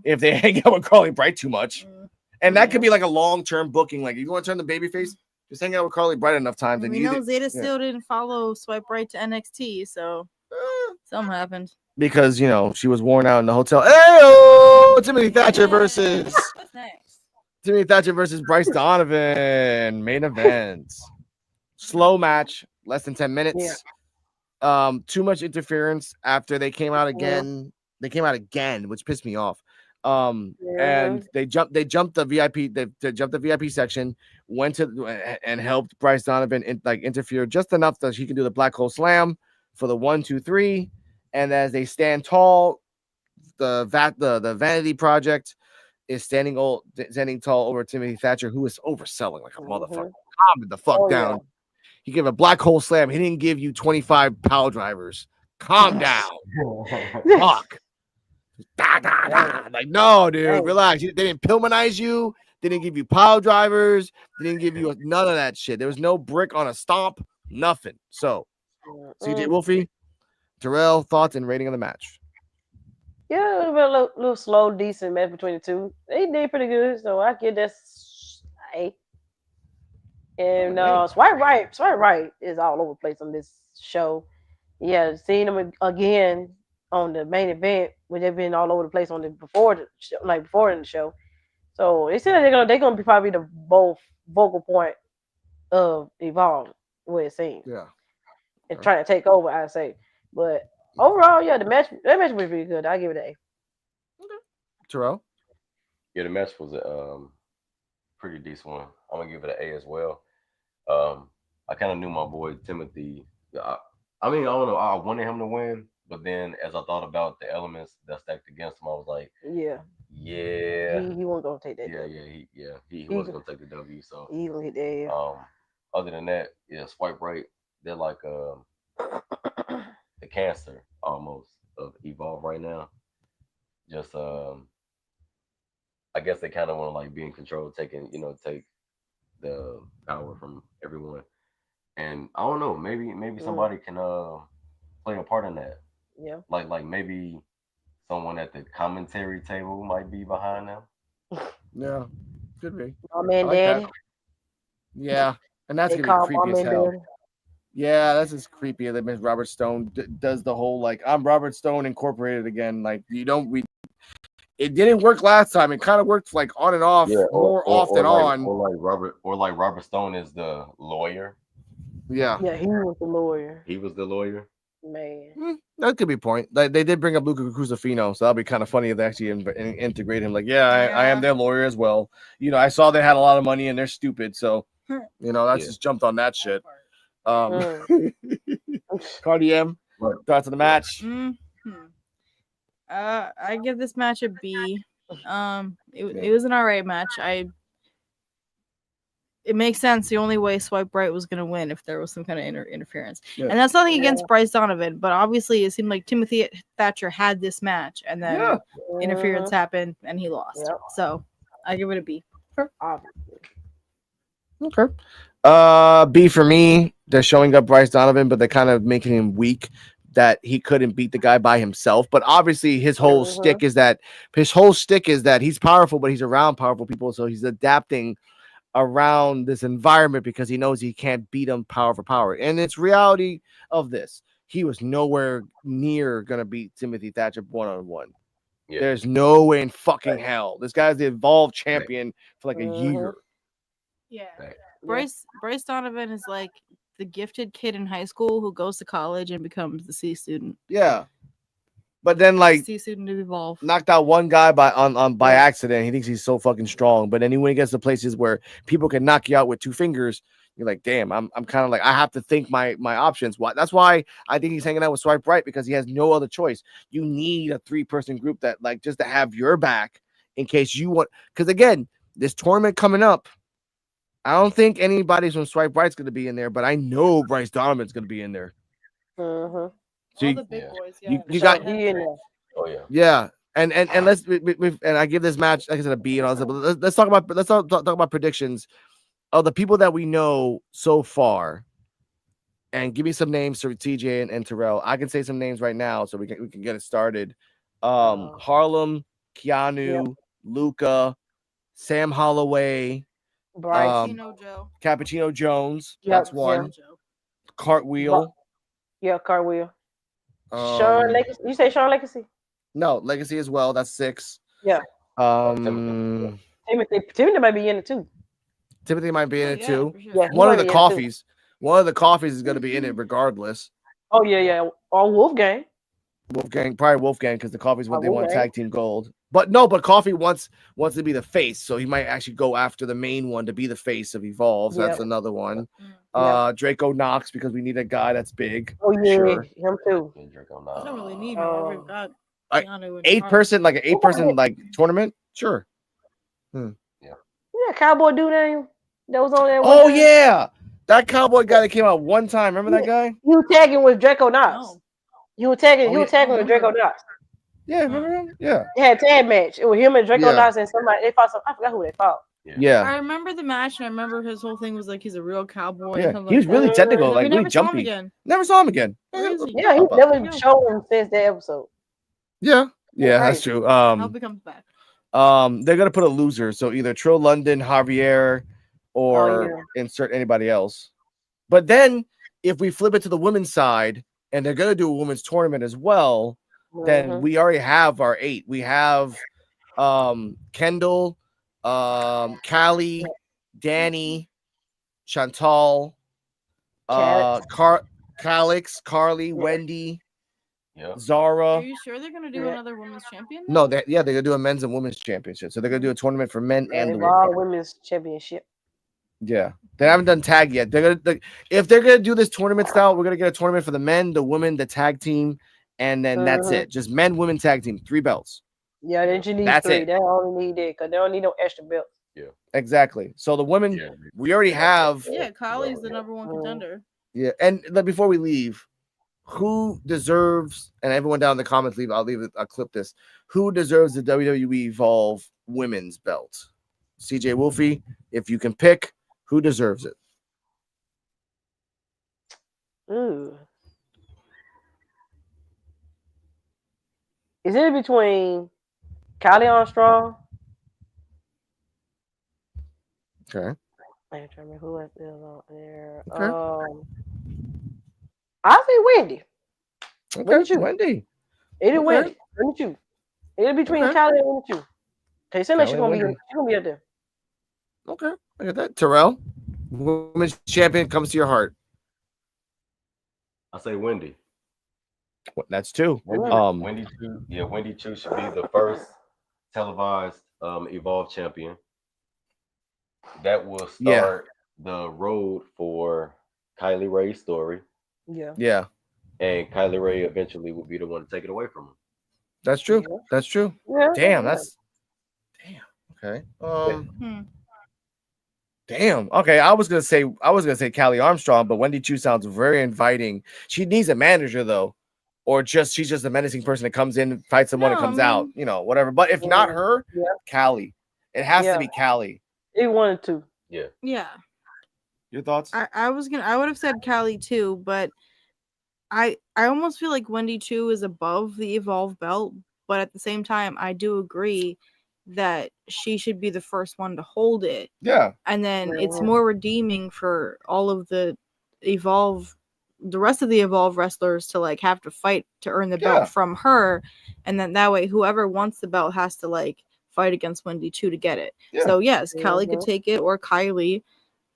if they hang out with Carly Bright too much, and that could be like a long-term booking. Like if you want to turn the babyface, just hang out with Carly Bright enough times. And we know Zeta Steel didn't follow Swipe Right to NXT, so something happened. Because you know she was worn out in the hotel. Hey, Timothy Thatcher versus Timothy Thatcher versus Bryce Donovan, main event. Slow match, less than 10 minutes. Too much interference after they came out again. They came out again, which pissed me off. And they jumped the VIP. They jumped the VIP section, went to and helped Bryce Donovan interfere just enough that she can do the black hole slam for the 1, 2, 3. And as they stand tall, the Vanity Project is standing tall over Timothy Thatcher, who is overselling like a motherfucker. Calm the fuck down. He gave a black hole slam. He didn't give you 25 power drivers. Calm down. Fuck. Like, no, dude, relax. They didn't Pillmanize you. They didn't give you power drivers. They didn't give you none of that shit. There was no brick on a stomp. Nothing. So, CeeJayWolfy, Terrell, thoughts and rating of the match. Yeah, a little slow, decent match between the two. They did pretty good, so I get that's A. And Swipe Right is all over the place on this show. Yeah, seeing them again on the main event, where they've been all over the place on the before in the show. So they said they're gonna be probably the both vocal point of Evolve, what it seems. Yeah. And trying to take over, I say. But overall, yeah, that match was really good. I give it an A. Okay. Terrell? Yeah, the match was a pretty decent one. I'm gonna give it an A as well. I kind of knew my boy Timothy. I mean, I don't know. I wanted him to win, but then as I thought about the elements that stacked against him, I was like, yeah, he wasn't gonna take that. He wasn't gonna take the W. So he gonna hit that. Other than that, Swipe Right. They're like the cancer almost of Evolve right now. Just I guess they kind of want to like be in control, take the power from everyone. And I don't know, maybe somebody can play a part in that. Yeah. Like maybe someone at the commentary table might be behind them. Yeah, could be. My man, Daddy. That. Yeah, and that's gonna be creepy as hell. Daddy. Yeah, that's just creepy. That means Robert Stone does the whole like I'm Robert Stone Incorporated again. Like it didn't work last time. It kind of worked like on and off, more off than on. Or like Robert Stone is the lawyer. Yeah. Yeah, he was the lawyer. He was the lawyer. Man. That could be a point. Like they did bring up Luca Cruzafino, so that'll be kind of funny if they actually integrate him. Like, I am their lawyer as well. You know, I saw they had a lot of money and they're stupid, so you know that's just jumped on that shit. Cardi M, thoughts of the match. I give this match a B. It was an alright match. It makes sense. The only way Swipe Right was going to win if there was some kind of interference. Yeah. And that's nothing against Bryce Donovan, but obviously it seemed like Timothy Thatcher had this match and then interference happened and he lost. Yep. So I give it a B. Okay. B for me. They're showing up Bryce Donovan, but they're kind of making him weak that he couldn't beat the guy by himself. But obviously his whole stick is that he's powerful, but he's around powerful people. So he's adapting around this environment because he knows he can't beat him power for power. And it's reality of this. He was nowhere near gonna beat Timothy Thatcher one-on-one. Yeah. There's no way in fucking hell. This guy's the evolved champion for like a year. Yeah. Bryce Donovan is like the gifted kid in high school who goes to college and becomes the C student. Yeah. But then, like, C student to evolve. Knocked out one guy by accident. He thinks he's so fucking strong. But then when he gets to places where people can knock you out with 2 fingers, you're like, damn, I'm kind of like, I have to think my options. That's why I think he's hanging out with Swipe Right, because he has no other choice. You need a 3-person group that, like, just to have your back in case you want. Because again, this tournament coming up, I don't think anybody's from Swipe Right's going to be in there, but I know Bryce Donovan's going to be in there. So all the big boys, you got yeah. And let's and I give this match, like I said, a B and all that. But let's talk about predictions of the people that we know so far, and give me some names for TJ and Terrell. I can say some names right now, so we can get it started. Harlem, Keanu, Luca, Sam Holloway, Cappuccino Jones. That's one. Cartwheel. Cartwheel. Sean Legacy. You say Sean Legacy? No, Legacy as well. That's 6. Yeah. Timothy might be in it too. Timothy might be in it too. Sure. Yeah, one of the coffees is going to be in it regardless. Oh yeah. Or Wolfgang, probably Wolfgang, because the coffee's what they want tag team gold. But Coffee wants to be the face, so he might actually go after the main one to be the face of Evolve. That's another one. Draco Knox, because we need a guy that's big. Oh yeah, sure. Him too. Draco Knox. I don't really need him. We've got 8-person, like an 8-person like tournament. Sure. Yeah, cowboy dude name that was on there. Oh yeah, that cowboy guy that came out one time. Remember that guy? You tagging with Draco Knox. No. You were tagging with Draco Knox. Yeah, remember him? Yeah. They had a tag match. It was him and Draco Knox and somebody. They fought. I forgot who they fought. Yeah. I remember the match, and I remember his whole thing was like he's a real cowboy. Yeah, he was really technical, like really jumpy. Never saw him again. Yeah, he never showed him since that episode. Yeah, that's true. I hope he comes back. They're gonna put a loser, so either Trill London, Javier, or insert anybody else. But then if we flip it to the women's side, and they're gonna do a women's tournament as well, then we already have our 8. We have Kendall, Callie, Danny, Chantal, Calix, Carly, Wendy, Zara. Are you sure they're gonna do another women's champion? No, they're gonna do a men's and women's championship. So they're gonna do a tournament for men and the women's championship. Yeah, they haven't done tag yet. If they're gonna do this tournament style, we're gonna get a tournament for the men, the women, the tag team, and then that's it. Just men, women, tag team, 3 belts. Yeah, then you need 3. They only need it because they don't need no extra belts. Yeah, exactly. So the women, we already have. Yeah, Kylie's the #1 contender. Yeah, and before we leave, who deserves? And everyone down in the comments, I'll clip this. Who deserves the WWE Evolve Women's Belt? CeeJayWolfy, if you can pick, who deserves it? Ooh. Is it between Kylie Armstrong? Okay. I'm trying to remember who else is on there. Okay. I'll say Wendy. Okay, Wendy. It is Wendy. Let me choose. It's between Kylie and Wendy. Okay, so she's gonna be up there. Okay, look at that. Terrell, women's champion comes to your heart. I say Wendy. That's two. Wendy Chu should be the first televised Evolve champion. That will start the road for Kylie Ray's story, Yeah, and Kylie Ray eventually will be the one to take it away from him. that's true. That's true. Yeah. Damn. Okay. Damn. Okay. I was gonna say Callie Armstrong, but Wendy Chu sounds very inviting. She needs a manager though, or she's just a menacing person that comes in, fights someone, and comes out. You know, whatever. But if not her, Callie. It has to be Callie. He wanted to. Yeah. Yeah. Your thoughts? I would have said Callie too, but I almost feel like Wendy Chu is above the Evolve belt, but at the same time, I do agree that she should be the first one to hold it. Yeah. And then it's more redeeming for all of the rest of the Evolve wrestlers to like have to fight to earn the belt from her. And then that way, whoever wants the belt has to like fight against Wendy Chu to get it. Yeah. So yes, Callie could take it or Kylie,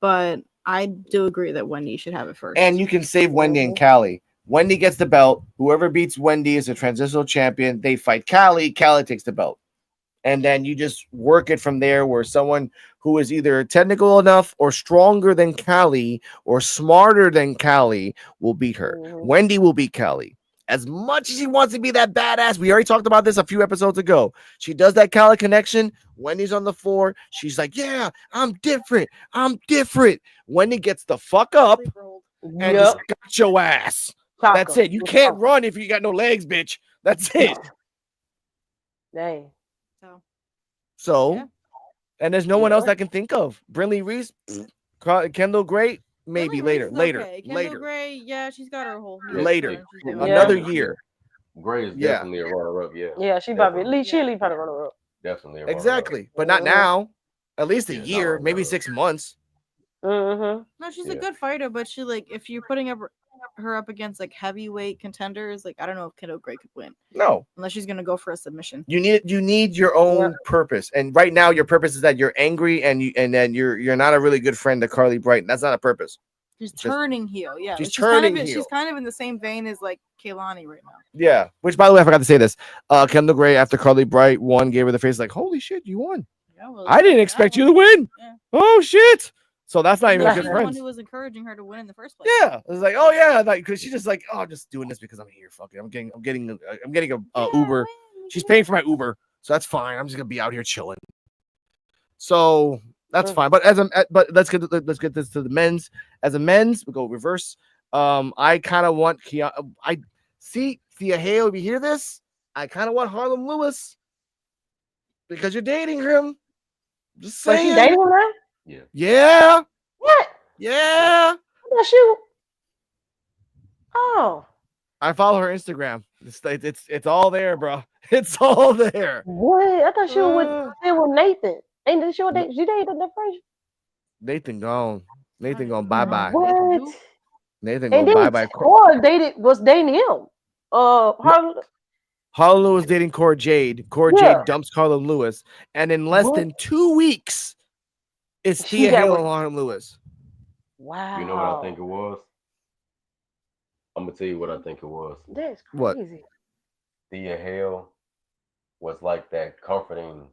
but I do agree that Wendy should have it first. And you can save Wendy and Callie. Wendy gets the belt. Whoever beats Wendy is a transitional champion. They fight Callie. Callie takes the belt. And then you just work it from there where someone who is either technical enough or stronger than Callie or smarter than Callie will beat her. Wendy will beat Callie. As much as she wants to be that badass, we already talked about this a few episodes ago. She does that Callie connection. Wendy's on the floor. She's like, yeah, I'm different. I'm different. Wendy gets the fuck up and just got your ass. That's it. You can't run if you got no legs, bitch. That's it. Dang. So, and there's no one else I can think of. Brinley Reese, Kendall Gray, maybe later. Kendall Gray, yeah, she's got her whole later. Another year. Gray is definitely a runner-up. Yeah, she probably at least probably runner-up. Definitely. Exactly, but not now. At least a year, maybe 6 months. Mm-hmm. No, she's a good fighter, but she like if you're putting her up against like heavyweight contenders, like I don't know if Kendall Gray could win. No, unless she's gonna go for a submission. You need your own purpose, and right now your purpose is that you're angry and you're not a really good friend to Carly Brighton. That's not a purpose. She's turning heel. Yeah, she's turning heel. She's kind of in the same vein as like Kaylani right now. Yeah, which by the way I forgot to say this. Kendall Gray after Carly Bright won, gave her the face like, holy shit, you won. Yeah, well, I didn't expect you to win. Yeah. Oh shit. So that's not even a good friend. One who was encouraging her to win in the first place. Yeah, it was like, oh yeah, like because she's just like, oh, I'm just doing this because I'm here. Fuck it, I'm getting a Uber. She's paying for my Uber, so that's fine. I'm just gonna be out here chilling. So that's fine. But but let's get this to the men's. As a men's, we go reverse. I kind of want I see Thea Hale. If you hear this, I kind of want Harlem Lewis because you're dating him. Just saying. She dating him now? Yeah. Yeah. What? Yeah. That's you. Oh. I follow her Instagram. It's all there, bro. It's all there. What? I thought she was with Nathan. Ain't she dated the first? Nathan gone. Nathan gone bye-bye. What? Nathan gone bye-bye. Cora was dating him. Harlem Lewis dating Cora Jade. Jade dumps Harlem Lewis. And in less than 2 weeks, it's Thea Hale and Harlem Lewis. Wow. You know what I think it was? I'm gonna tell you what I think it was. That's crazy. What? Thea Hale was like that comforting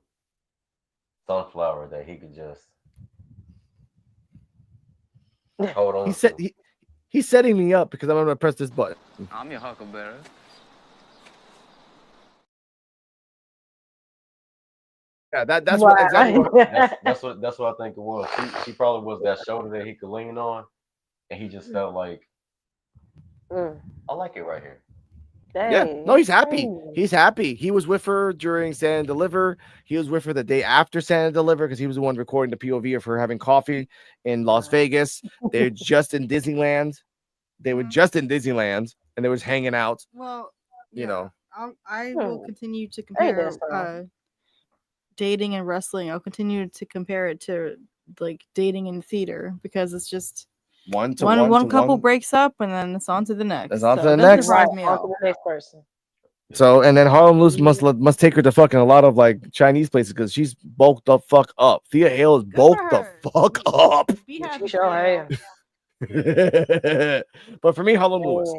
sunflower that he could just hold on. He's setting me up because I'm gonna press this button. I'm your huckleberry. Yeah, that's what exactly. That's what I think it was. She probably was that shoulder that he could lean on, and he just felt like, I like it right here. Dang. Yeah, no, he's happy. He's happy. He was with her during Stand and Deliver. He was with her the day after Stand and Deliver because he was the one recording the POV of her having coffee in Las Vegas. They're just in Disneyland. They were just in Disneyland, and they was hanging out. Well, you know, I will continue to compare dating and wrestling. I'll continue to compare it to like dating in theater because it's just one couple breaks up and then it's on to the next. It's on to the next. On to the next person. So and then Harlem Lewis must take her to fucking a lot of like Chinese places because she's bulked the fuck up. Thea Hale is bulked the fuck up. She sure am. But for me, Harlem Lewis.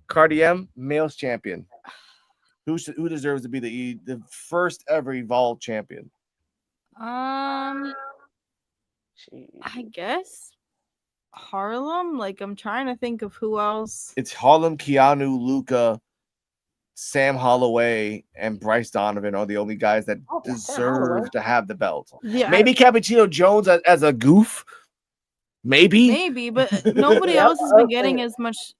Cardi M, males champion. Who deserves to be the first ever Evolve champion? I guess Harlem. Like I'm trying to think of who else. It's Harlem, Keanu, Luca, Sam Holloway, and Bryce Donovan are the only guys that deserve to have the belt. Yeah, Maybe Cappuccino Jones as a goof. Maybe, but nobody else has been getting as much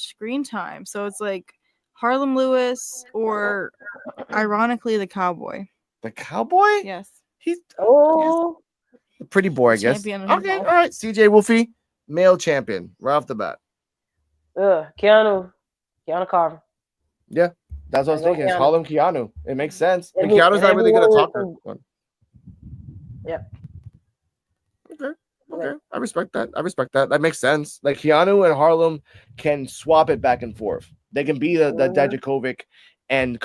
screen time. So it's like Harlem Lewis or ironically the Cowboy. The Cowboy? Yes. He's a pretty boy, I guess. Champion. Okay, all right. CeeJayWolfy, male champion, right off the bat. Keanu Carver. Yeah, that's what I was thinking. It's Keanu. Harlem Keanu. It makes sense. And Keanu's not really good at talking. Yeah. Okay. I respect that. That makes sense. Like Keanu and Harlem can swap it back and forth. They can be the Dijakovic and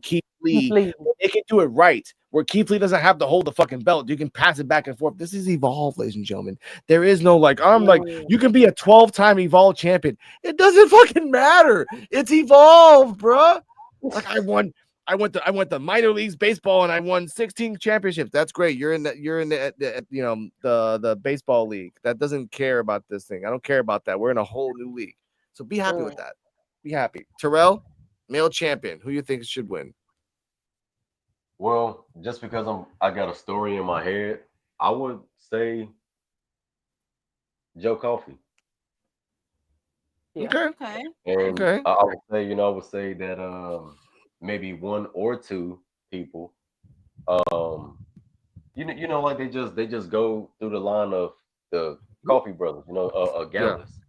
Keith Lee. They can do it right. Where Keith Lee doesn't have to hold the fucking belt. You can pass it back and forth. This is Evolve, ladies and gentlemen. There is no you can be a 12-time Evolve champion. It doesn't fucking matter. It's Evolve, bro. Like I went to minor leagues baseball and I won 16 championships. That's great. You're in the baseball league. That doesn't care about this thing. I don't care about that. We're in a whole new league. So be happy with that. Be happy. Terrell, male champion. Who you think should win? Well, just because I got a story in my head, I would say Joe Coffey. Yeah. Okay. And I would say that maybe one or two people, like they just go through the line of the Coffey brothers, Gallus.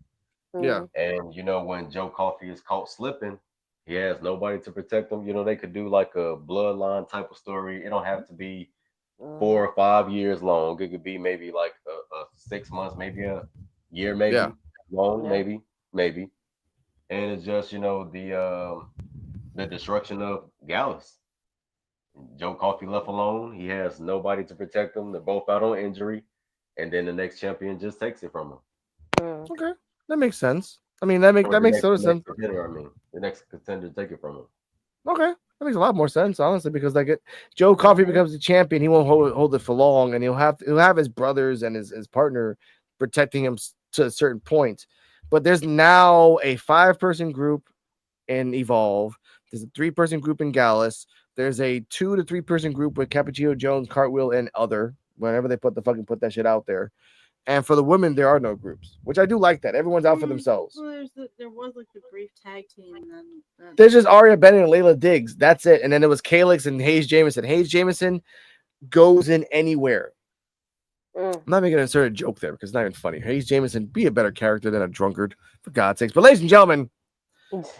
Yeah. And when Joe Coffey is caught slipping, he has nobody to protect him. They could do like a bloodline type of story. It don't have to be 4 or 5 years long. It could be maybe like a 6 months, maybe a year, maybe long, maybe. And it's just the destruction of Gallus. Joe Coffey left alone. He has nobody to protect him. They're both out on injury, and then the next champion just takes it from him. Okay, that makes sense. I mean, that makes total sense. The next contender take it from him. Okay, that makes a lot more sense, honestly, because Joe Coffey becomes the champion, he won't hold it for long, and he'll have his brothers and his partner protecting him to a certain point. But there's now a 5-person group in Evolve. There's a 3-person group in Gallus. There's a 2 to 3-person group with Cappuccino Jones, Cartwheel, and other. Whenever they put that shit out there. And for the women, there are no groups, which I do like that. Everyone's out for themselves. Well, there was like the brief tag team. There's just Aria Bennett and Layla Diggs. That's it. And then it was Calix and Hayes Jamison. Hayes Jamison goes in anywhere. I'm not making an insert a joke there because it's not even funny. Hayes Jamison, be a better character than a drunkard, for God's sakes. But ladies and gentlemen,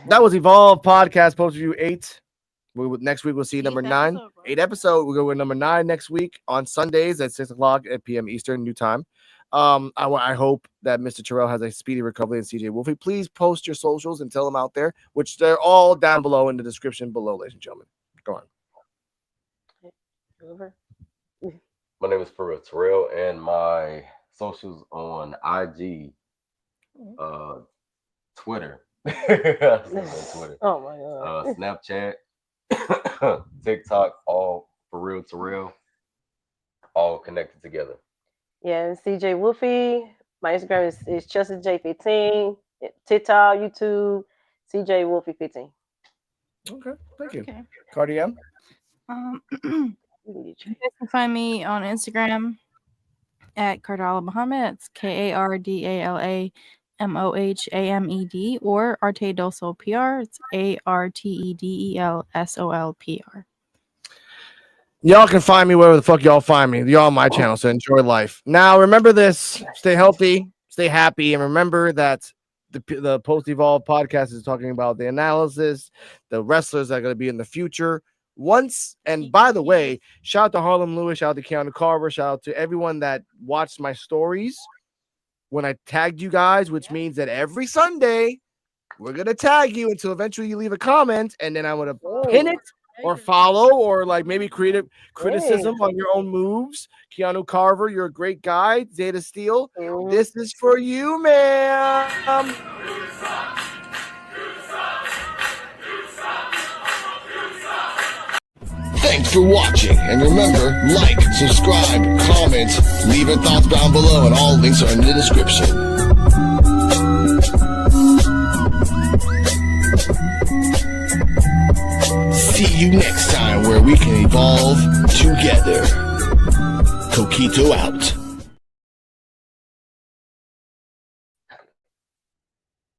that was Evolve Podcast Post Review 8. Next week we'll see number 9. 8 episode. We'll go with number 9 next week on Sundays at 6:00 at p.m. Eastern New Time. I hope that Mr. Terrell has a speedy recovery and CeeJayWolfy. Please post your socials and tell them out there, which they're all down below in the description below, ladies and gentlemen. Go on. My name is For-Terrell, and my socials on IG, Twitter. Twitter. Oh my God. Snapchat, TikTok, all For-Terrell, all connected together. Yeah, and CeeJayWolfy. My Instagram is ChesterJ15. TikTok, YouTube, CeeJayWolfy15. Okay, thank you. Okay. Cardi M. You guys can find me on Instagram at Cardala Muhammad. It's KARDALAMOHAMED or Artedolsol PR. It's ARTEDELSOLPR. Y'all can find me wherever the fuck y'all find me. Y'all on my channel, so enjoy life. Now, remember this: stay healthy, stay happy, and remember that the Post Evolve podcast is talking about the analysis, the wrestlers that are going to be in the future. And by the way, shout out to Harlem Lewis, shout out to Keanu Carver, shout out to everyone that watched my stories when I tagged you guys, which means that every Sunday we're going to tag you until eventually you leave a comment, and then I'm going to pin it or follow or like maybe creative criticism on your own moves. Keanu Carver, you're a great guy. Zeta Steel, this is for you, ma'am. Thanks for watching, and remember, like, subscribe, comment, leave your thoughts down below, and all links are in the description. See you next time where we can evolve together. Coquito out.